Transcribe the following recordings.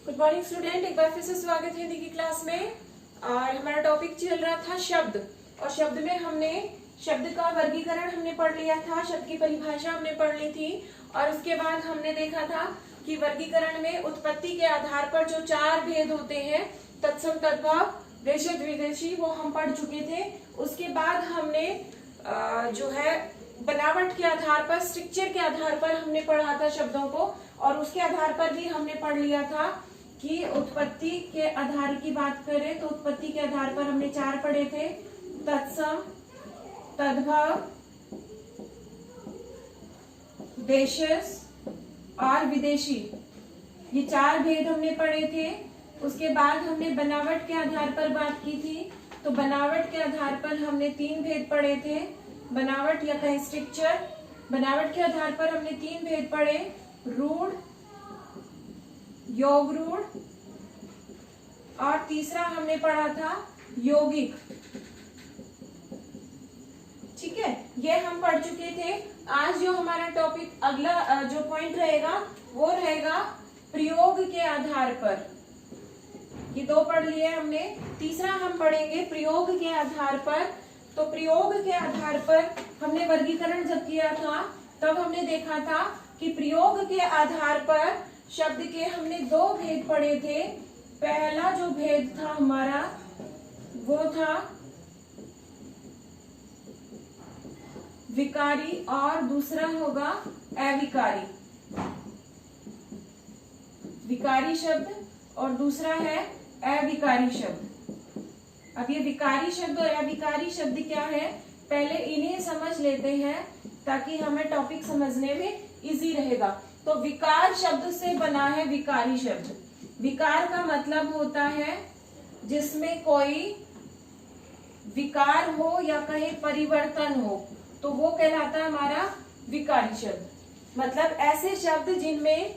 Good morning student, एक बार फिर से स्वागत है हिंदी की क्लास में। और हमारा टॉपिक चल रहा था शब्द, और शब्द में हमने शब्द का वर्गीकरण हमने पढ़ लिया था, शब्द की परिभाषा हमने पढ़ ली थी। और उसके बाद हमने देखा था कि वर्गीकरण में उत्पत्ति के आधार पर जो 4 भेद होते हैं, तत्सम, तद्भव, देशज, विदेशी, वो हम पढ़ चुके थे। उसके बाद हमने जो है बनावट के आधार पर, स्ट्रक्चर के आधार पर हमने पढ़ा था शब्दों को, और उसके आधार पर भी हमने पढ़ लिया था कि उत्पत्ति के आधार की बात करें तो उत्पत्ति के आधार पर हमने 4 पढ़े थे, तत्सम, तद्भव, देशज और विदेशी। ये 4 भेद हमने पढ़े थे। उसके बाद हमने बनावट के आधार पर बात की थी, तो बनावट के आधार पर हमने 3 भेद पढ़े थे। बनावट या कहीं स्ट्रक्चर, बनावट के आधार पर हमने 3 भेद पढ़े, रूढ़, योग रूढ़, और तीसरा हमने पढ़ा था यौगिक। ठीक है, ये हम पढ़ चुके थे। आज जो हमारा टॉपिक, अगला जो पॉइंट रहेगा वो रहेगा प्रयोग के आधार पर। ये 2 पढ़ लिए हमने, तीसरा हम पढ़ेंगे प्रयोग के आधार पर। तो प्रयोग के आधार पर हमने वर्गीकरण जब किया था तब हमने देखा था कि प्रयोग के आधार पर शब्द के हमने 2 भेद पढ़े थे। पहला जो भेद था हमारा वो था विकारी, और दूसरा होगा अविकारी। विकारी शब्द और दूसरा है अविकारी शब्द। अब ये विकारी शब्द और अविकारी शब्द क्या है, पहले इन्हें समझ लेते हैं ताकि हमें टॉपिक समझने में इजी रहेगा। तो विकार शब्द से बना है विकारी शब्द। विकार का मतलब होता है जिसमें कोई विकार हो या कहीं परिवर्तन हो, तो वो कहलाता है हमारा विकारी शब्द। मतलब ऐसे शब्द जिनमें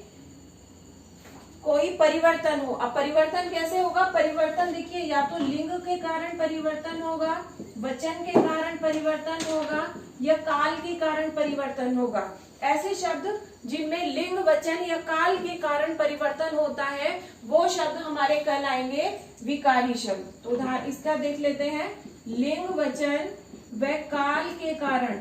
कोई परिवर्तन हो। अब परिवर्तन कैसे होगा? परिवर्तन देखिए, या तो लिंग के कारण परिवर्तन होगा, वचन के कारण परिवर्तन होगा, या काल के कारण परिवर्तन होगा। ऐसे शब्द जिनमें लिंग, वचन या काल के कारण परिवर्तन होता है वो शब्द हमारे कहलाएंगे विकारी शब्द। तो उदाहरण इसका देख लेते हैं। लिंग, वचन व काल के कारण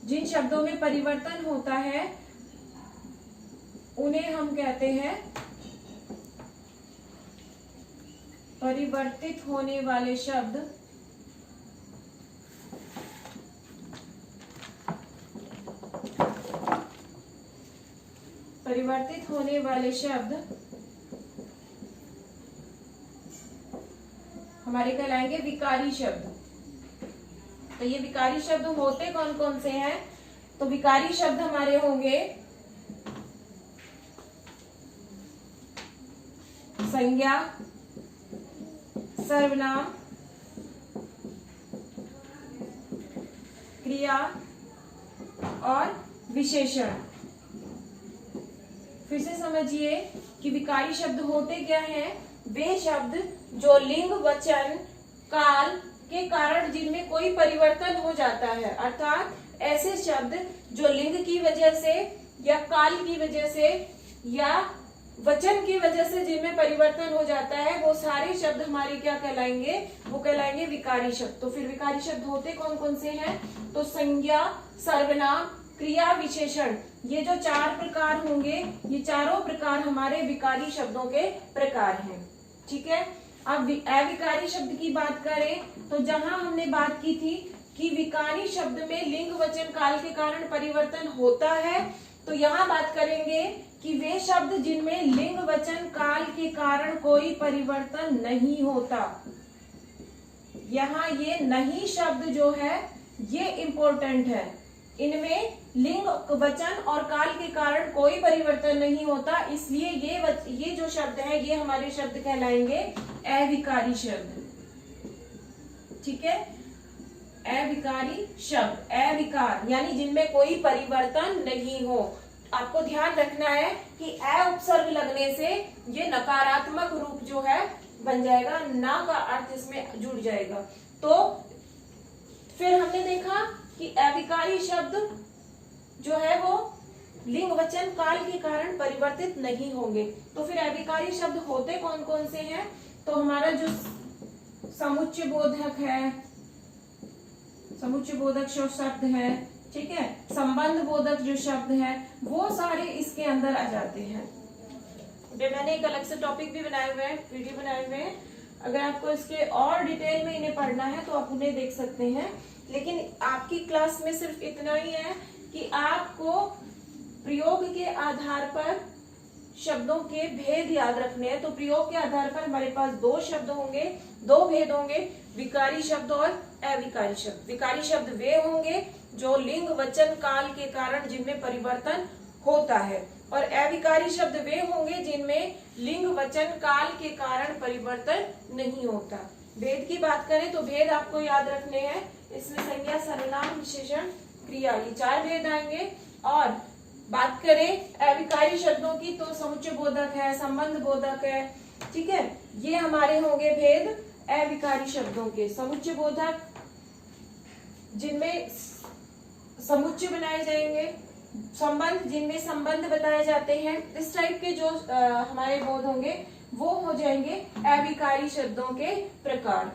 जिन शब्दों में परिवर्तन होता है उन्हें हम कहते हैं परिवर्तित होने वाले शब्द। परिवर्तित होने वाले शब्द हमारे कहलाएंगे विकारी शब्द। तो ये विकारी शब्द होते कौन कौन से हैं? तो विकारी शब्द हमारे होंगे संज्ञा, सर्वनाम, क्रिया और विशेषण। फिर से समझिए कि विकारी शब्द होते क्या हैं? वे शब्द जो लिंग, वचन, काल के कारण जिनमें कोई परिवर्तन हो जाता है, अर्थात ऐसे शब्द जो लिंग की वजह से या काल की वजह से या वचन की वजह से जिनमें परिवर्तन हो जाता है, वो सारे शब्द हमारे क्या कहलाएंगे? वो कहलाएंगे विकारी शब्द। तो फिर विकारी शब्द होते कौन कौन से हैं? तो संज्ञा, सर्वनाम, क्रिया, विशेषण। ये जो 4 प्रकार होंगे, ये चारों प्रकार हमारे विकारी शब्दों के प्रकार हैं। ठीक है। अब अविकारी शब्द की बात करें तो जहां हमने बात की थी कि विकारी शब्द में लिंग, वचन, काल के कारण परिवर्तन होता है, तो यहाँ बात करेंगे कि वे शब्द जिनमें लिंग, वचन, काल के कारण कोई परिवर्तन नहीं होता। यहाँ ये नहीं शब्द जो है ये इम्पोर्टेंट है। इनमें लिंग, वचन और काल के कारण कोई परिवर्तन नहीं होता, इसलिए ये जो शब्द है ये हमारे शब्द कहलाएंगे अविकारी शब्द। ठीक है, अविकारी शब्द, अविकार यानी जिनमें कोई परिवर्तन नहीं हो। आपको ध्यान रखना है कि अ उपसर्ग लगने से ये नकारात्मक रूप जो है बन जाएगा, ना का अर्थ इसमें जुड़ जाएगा। तो फिर हमने देखा कि अविकारी शब्द जो है वो लिंग वचन काल के कारण परिवर्तित नहीं होंगे। तो फिर अविकारी शब्द होते कौन कौन से हैं? तो हमारा जो समुच्चय बोधक है, समुच्चय बोधक जो शब्द है, ठीक है, संबंध बोधक जो शब्द है, वो सारे इसके अंदर आ जाते हैं। मैंने एक अलग से टॉपिक भी बनाए हुए हैं, वीडियो बनाए हुए हैं, अगर आपको इसके और डिटेल में इन्हें पढ़ना है तो आप उन्हें देख सकते हैं। लेकिन आपकी क्लास में सिर्फ इतना ही है कि आपको प्रयोग के आधार पर शब्दों के भेद याद रखने हैं। तो प्रयोग के आधार पर हमारे पास दो शब्द होंगे, दो भेद होंगे, विकारी शब्द और अविकारी शब्द। विकारी शब्द वे होंगे जो लिंग वचन काल के कारण जिनमें परिवर्तन होता है, और अविकारी शब्द वे होंगे जिनमें लिंग वचन काल के कारण परिवर्तन नहीं होता। भेद की बात करें तो भेद आपको याद रखने हैं, इसमें संज्ञा, सर्वनाम, विशेषण, क्रिया, ये 4 भेद आएंगे। और बात करें अविकारी शब्दों की तो समुच्चय बोधक है, संबंध बोधक है, ठीक है, ये हमारे होंगे भेद अविकारी शब्दों के। समुच्चय बोधक जिनमें समुच्चय बनाए जाएंगे, संबंध जिनमें संबंध बताए जाते हैं, इस टाइप के जो हमारे बोध होंगे वो हो जाएंगे अविकारी शब्दों के प्रकार।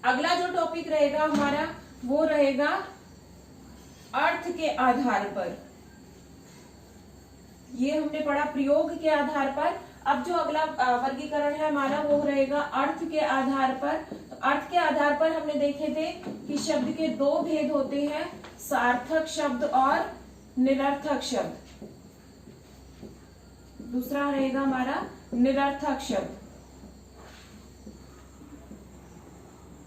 अगला जो टॉपिक रहेगा हमारा वो रहेगा अर्थ के आधार पर। ये हमने पढ़ा प्रयोग के आधार पर। अब जो अगला वर्गीकरण है हमारा वो रहेगा अर्थ के आधार पर। तो अर्थ के आधार पर हमने देखे थे कि शब्द के 2 भेद होते हैं, सार्थक शब्द और निरर्थक शब्द। दूसरा रहेगा हमारा निरर्थक शब्द।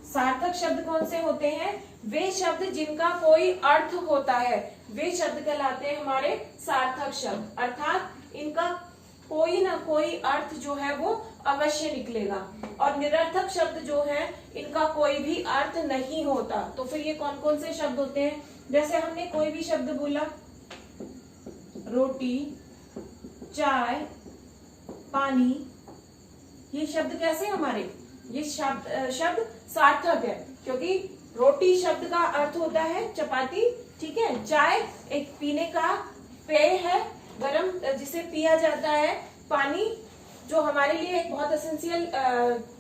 सार्थक शब्द कौन से होते हैं? वे शब्द जिनका कोई अर्थ होता है, वे शब्द कहलाते हैं हमारे सार्थक शब्द, अर्थात इनका कोई ना कोई अर्थ जो है वो अवश्य निकलेगा। और निरर्थक शब्द जो है इनका कोई भी अर्थ नहीं होता। तो फिर ये कौन कौन से शब्द होते हैं? जैसे हमने कोई भी शब्द बोला, रोटी, चाय, पानी, ये शब्द कैसे हमारे, ये शब्द सार्थक है, क्योंकि रोटी शब्द का अर्थ होता है चपाती, ठीक है, चाय एक पीने का पेय है, गरम जिसे पिया जाता है, पानी जो हमारे लिए एक बहुत एसेंशियल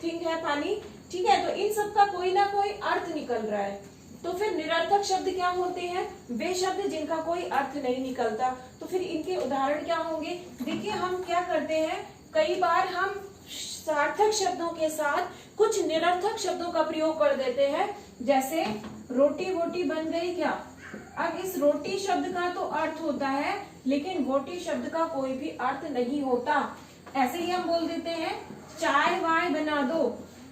थिंग है पानी, ठीक है, तो इन सब का कोई ना कोई अर्थ निकल रहा है। तो फिर निरर्थक शब्द क्या होते हैं? वे शब्द जिनका कोई अर्थ नहीं निकलता। तो फिर इनके उदाहरण क्या होंगे? देखिए हम क्या करते हैं, कई बार हम सार्थक शब्दों के साथ कुछ निरर्थक शब्दों का प्रयोग कर देते हैं, जैसे रोटी वोटी बन गई क्या। अब इस रोटी शब्द का तो अर्थ होता है, लेकिन वोटी शब्द का कोई भी अर्थ नहीं होता। ऐसे ही हम बोल देते हैं चाय वाय बना दो।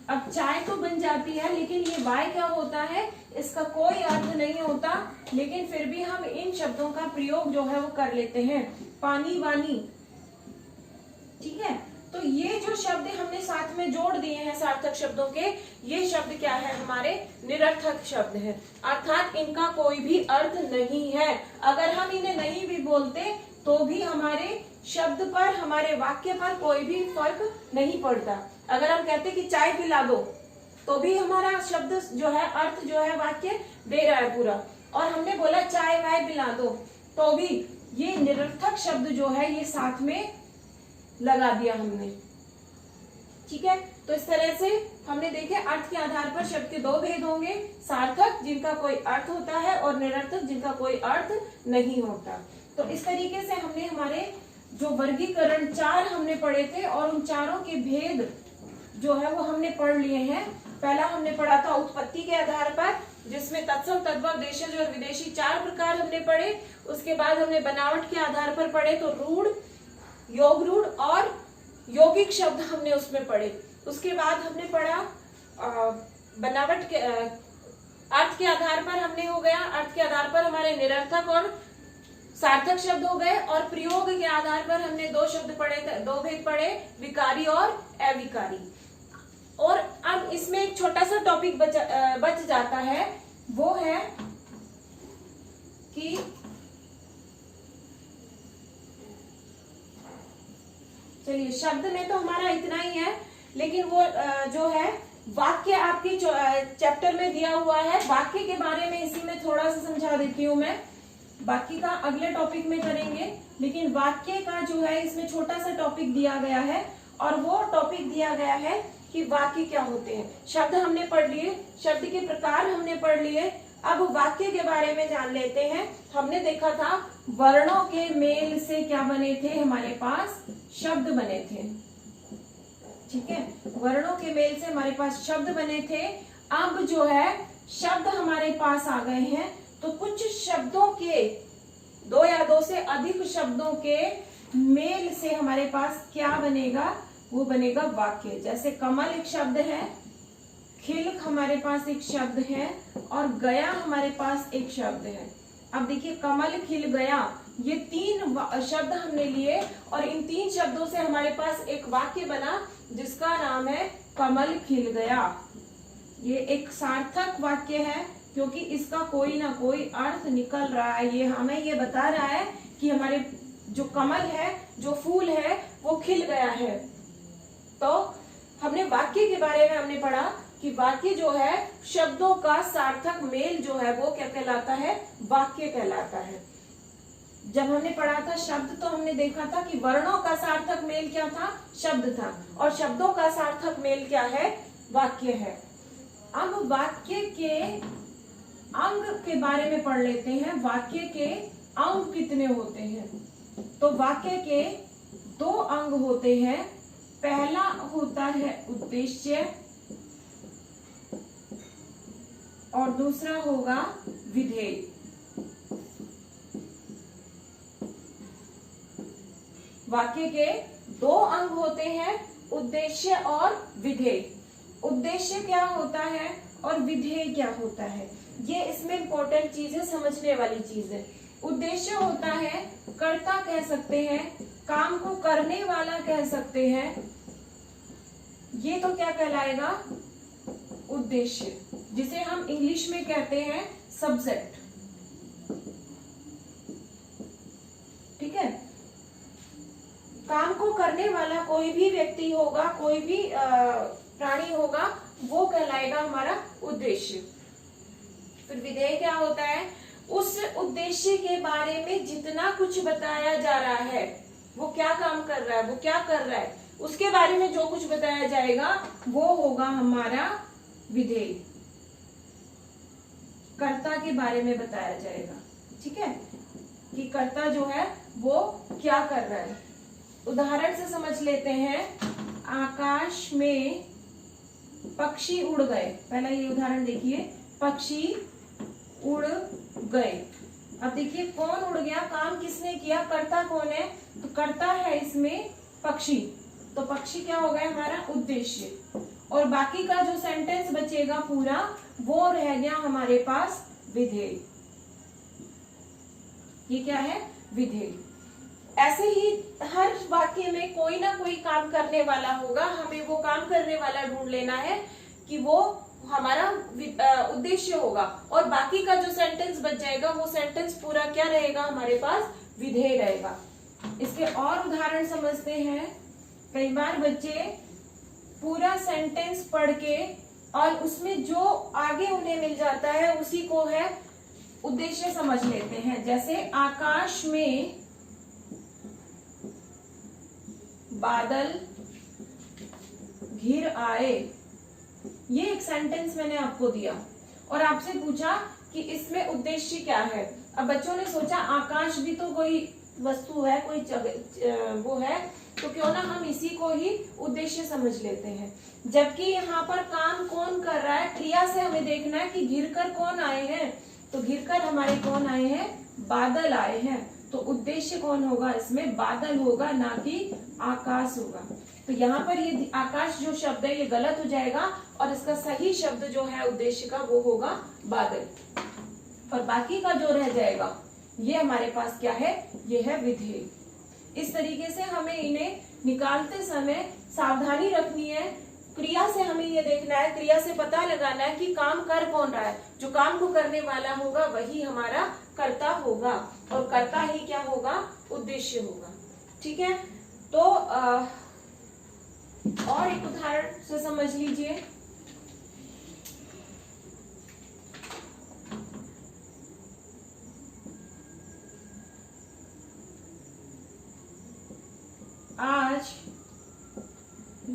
अब चाय तो बन जाती है, लेकिन ये वाय क्या होता है, इसका कोई अर्थ नहीं होता, लेकिन फिर भी हम इन शब्दों का प्रयोग जो है वो कर लेते हैं। पानी वानी, ठीक है, तो ये जो शब्द हमने साथ में जोड़ दिए हैं सार्थक शब्दों के, ये शब्द क्या है, हमारे निरर्थक शब्द है, अर्थात इनका कोई भी अर्थ नहीं है। अगर हम इन्हें नहीं भी बोलते तो भी हमारे शब्द पर, हमारे वाक्य पर कोई भी फर्क नहीं पड़ता। अगर हम कहते कि चाय पिला दो, तो भी हमारा शब्द जो है, अर्थ जो है वाक्य दे रहा है पूरा। और हमने बोला चाय वाय पिला दो, तो भी ये निरर्थक शब्द जो है ये साथ में लगा दिया हमने, ठीक है। तो इस तरह से हमने देखे अर्थ के आधार पर शब्द के 2 भेद होंगे, सार्थक जिनका कोई अर्थ होता है और निरर्थक जिनका कोई अर्थ नहीं होता। तो इस तरीके से हमने हमारे जो वर्गीकरण 4 हमने पढ़े थे, और उन चारों के भेद जो है वो हमने पढ़ लिए हैं। पहला हमने पढ़ा था उत्पत्ति के आधार पर, जिसमें तत्सम, तद्भव, देशज और विदेशी 4 प्रकार हमने पढ़े। उसके बाद हमने बनावट के आधार पर पढ़े, तो रूढ़, योग रूढ़ और यौगिक शब्द हमने उसमें पढ़े। उसके बाद हमने पढ़ा बनावट के अर्थ के आधार पर हमने हो गया, अर्थ के आधार पर हमारे निरर्थक और सार्थक शब्द हो गए, और प्रयोग के आधार पर हमने 2 शब्द पढ़े, 2 भेद पढ़े, विकारी और अविकारी। और अब इसमें एक छोटा सा टॉपिक बच जाता है, वो है कि चलिए शब्द में तो हमारा इतना ही है, लेकिन वो जो है वाक्य आपके चैप्टर में दिया हुआ है, वाक्य के बारे में इसी में थोड़ा सा समझा देती हूँ मैं, बाकी का अगले टॉपिक में करेंगे, लेकिन वाक्य का जो है इसमें छोटा सा टॉपिक दिया गया है, और वो टॉपिक दिया गया है कि वाक्य क्या होते हैं। शब्द हमने पढ़ लिए, शब्द के प्रकार हमने पढ़ लिए, अब वाक्य के बारे में जान लेते हैं। हमने देखा था वर्णों के मेल से क्या बने थे, हमारे पास शब्द बने थे, ठीक है, वर्णों के मेल से हमारे पास शब्द बने थे। अब जो है शब्द हमारे पास आ गए हैं, तो कुछ शब्दों के, दो या दो से अधिक शब्दों के मेल से हमारे पास क्या बनेगा, वो बनेगा वाक्य। जैसे कमल एक शब्द है, खिल हमारे पास एक शब्द है, और गया हमारे पास एक शब्द है। अब देखिए कमल, खिल, गया, ये तीन शब्द हमने लिए, और इन तीन शब्दों से हमारे पास एक वाक्य बना जिसका नाम है कमल खिल गया। ये एक सार्थक वाक्य है, क्योंकि इसका कोई ना कोई अर्थ निकल रहा है। ये हमें ये बता रहा है कि हमारे जो कमल है, जो फूल है, वो खिल गया है। तो हमने वाक्य के बारे में हमने पढ़ा कि वाक्य जो है शब्दों का सार्थक मेल जो है वो क्या कहलाता है, वाक्य कहलाता है। जब हमने पढ़ा था शब्द, तो हमने देखा था कि वर्णों का सार्थक मेल क्या था, शब्द था, और शब्दों का सार्थक मेल क्या है, वाक्य है। अब वाक्य के अंग के बारे में पढ़ लेते हैं। वाक्य के अंग कितने होते हैं? तो वाक्य के दो अंग होते हैं। पहला होता है उद्देश्य, और दूसरा होगा विधेय। वाक्य के दो अंग होते हैं, उद्देश्य और विधेय। उद्देश्य क्या होता है और विधेय क्या होता है, ये इसमें इंपॉर्टेंट चीज है, समझने वाली चीज है। उद्देश्य होता है, कर्ता कह सकते हैं, काम को करने वाला कह सकते हैं, ये तो क्या कहलाएगा, उद्देश्य, जिसे हम इंग्लिश में कहते हैं सब्जेक्ट। ठीक है, काम को करने वाला कोई भी व्यक्ति होगा, कोई भी प्राणी होगा, वो कहलाएगा हमारा उद्देश्य। फिर विधेय क्या होता है, उस उद्देश्य के बारे में जितना कुछ बताया जा रहा है, वो क्या काम कर रहा है, वो क्या कर रहा है, उसके बारे में जो कुछ बताया जाएगा वो होगा हमारा विधेय। कर्ता के बारे में बताया जाएगा, ठीक है, कि कर्ता जो है वो क्या कर रहा है। उदाहरण से समझ लेते हैं। आकाश में पक्षी उड़ गए। पहला ये उदाहरण देखिए, पक्षी उड़ गए। अब देखिए कौन उड़ गया, काम किसने किया, कर्ता कौन है, तो कर्ता है इसमें पक्षी, तो पक्षी क्या हो गया हमारा उद्देश्य। और बाकी का जो सेंटेंस बचेगा पूरा, वो रह गया हमारे पास विधेय। ये क्या है, विधेय। ऐसे ही हर वाक्य में कोई ना कोई काम करने वाला होगा, हमें वो काम करने वाला ढूंढ लेना है कि वो हमारा उद्देश्य होगा, और बाकी का जो सेंटेंस बच जाएगा वो सेंटेंस पूरा क्या रहेगा, हमारे पास विधेय रहेगा। इसके और उदाहरण समझते हैं। कई बार बच्चे पूरा सेंटेंस पढ़ के और उसमें जो आगे उन्हें मिल जाता है उसी को है उद्देश्य समझ लेते हैं। जैसे आकाश में बादल घिर आए, ये एक सेंटेंस मैंने आपको दिया और आपसे पूछा कि इसमें उद्देश्य क्या है। अब बच्चों ने सोचा आकाश भी तो कोई वस्तु है, कोई वो है, तो क्यों ना हम इसी को ही उद्देश्य समझ लेते हैं। जबकि यहाँ पर काम कौन कर रहा है, क्रिया से हमें देखना है कि घिरकर कौन आए हैं, तो घिरकर हमारे कौन आए हैं, बादल आए हैं। तो उद्देश्य कौन होगा इसमें, बादल होगा, ना कि आकाश होगा। तो यहाँ पर ये आकाश जो शब्द है ये गलत हो जाएगा, और इसका सही शब्द जो है उद्देश्य का वो होगा बादल। और बाकी का जो रह जाएगा ये हमारे पास क्या है, ये है विधेय। इस तरीके से हमें इन्हें निकालते समय सावधानी रखनी है। क्रिया से हमें ये देखना है, क्रिया से पता लगाना है कि काम कर कौन रहा है। जो काम को करने वाला होगा वही हमारा कर्ता होगा, और कर्ता ही क्या होगा, उद्देश्य होगा। ठीक है, तो और एक उदाहरण से समझ लीजिए।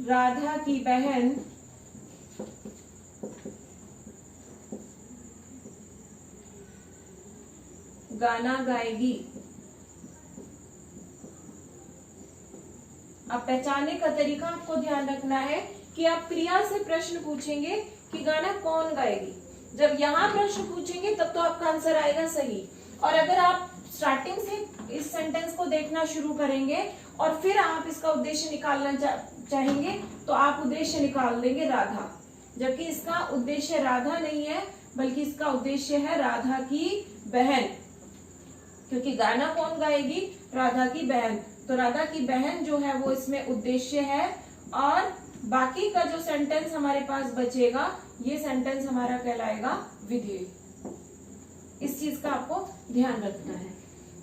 राधा की बहन गाना गाएगी। अब पहचानने का तरीका आपको ध्यान रखना है कि आप क्रिया से प्रश्न पूछेंगे कि गाना कौन गाएगी। जब यहाँ प्रश्न पूछेंगे तब तो आपका आंसर आएगा सही। और अगर आप स्टार्टिंग से इस सेंटेंस को देखना शुरू करेंगे और फिर आप इसका उद्देश्य निकालना चाहेंगे तो आप उद्देश्य निकाल देंगे राधा, जबकि इसका उद्देश्य राधा नहीं है बल्कि इसका उद्देश्य है राधा की बहन, क्योंकि गाना कौन गाएगी? राधा की बहन। तो राधा की बहन जो है वो इसमें उद्देश्य है और बाकी का जो सेंटेंस हमारे पास बचेगा ये सेंटेंस हमारा कहलाएगा विधेय। इस चीज का आपको ध्यान रखना है।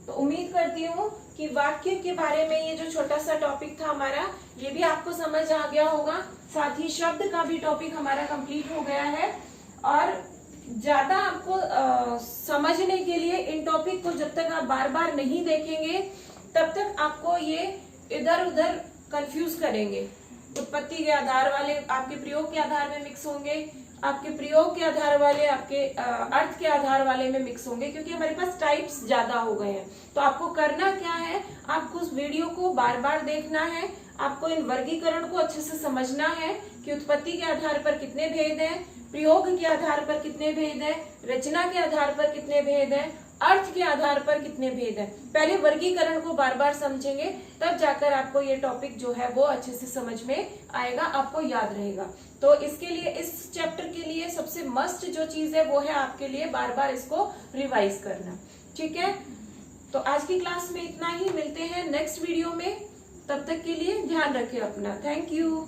तो उम्मीद करती हूँ कि वाक्य के बारे में ये जो छोटा सा टॉपिक था हमारा ये भी आपको समझ आ गया होगा। साथ ही शब्द का भी टॉपिक हमारा कंप्लीट हो गया है। और ज्यादा आपको समझने के लिए इन टॉपिक को जब तक आप बार बार नहीं देखेंगे तब तक आपको ये इधर उधर कंफ्यूज करेंगे। उत्पत्ति के आधार वाले आपके प्रयोग के आधार में मिक्स होंगे, आपके प्रयोग के आधार वाले आपके अर्थ के आधार वाले में मिक्स होंगे, क्योंकि हमारे पास टाइप्स ज्यादा हो गए हैं। तो आपको करना क्या है, आपको उस वीडियो को बार बार देखना है, आपको इन वर्गीकरण को अच्छे से समझना है कि उत्पत्ति के आधार पर कितने भेद हैं, प्रयोग के आधार पर कितने भेद हैं, रचना के आधार पर कितने भेद हैं, अर्थ के आधार पर कितने भेद हैं। पहले वर्गीकरण को बार बार समझेंगे तब जाकर आपको ये टॉपिक जो है वो अच्छे से समझ में आएगा, आपको याद रहेगा। तो इसके लिए इस चैप्टर के लिए सबसे मस्ट जो चीज है वो है आपके लिए बार बार इसको रिवाइज करना। ठीक है, तो आज की क्लास में इतना ही। मिलते हैं नेक्स्ट वीडियो में, तब तक के लिए ध्यान रखें अपना। Thank you.